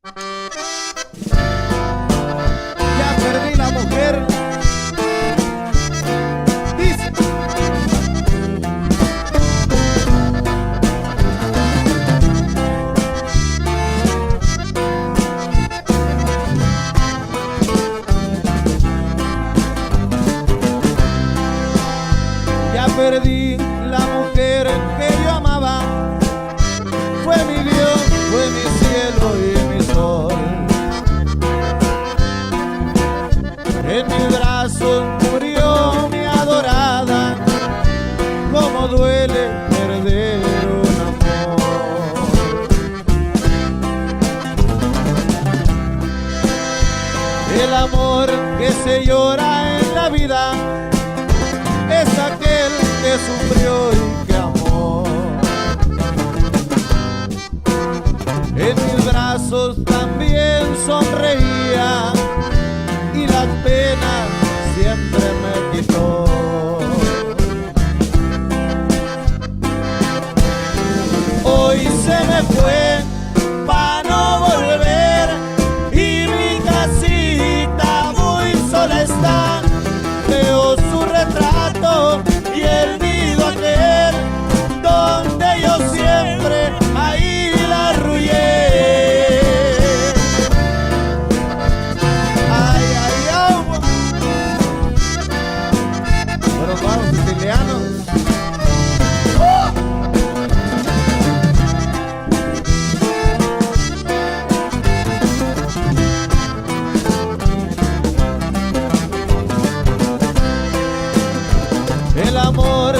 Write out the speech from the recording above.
Ya perdí la mujer. Dice. Ya perdí la mujer que yo amaba. Fue mi Dios, fue mi cielo y mi sol. En mis brazos murió mi adorada. Cómo duele perder un amor. El amor que se llora en la vida es aquel que sufrió y que amó. En mis brazos también sonreía y las penas siempre me quitó. Hoy se me fue pa' no volver y mi casita muy sola está. Veo su retrato y el nido aquel donde yo siempre ahí la arrullé. Ay, ay, agua. Bueno, vamos, sicilianos. El amor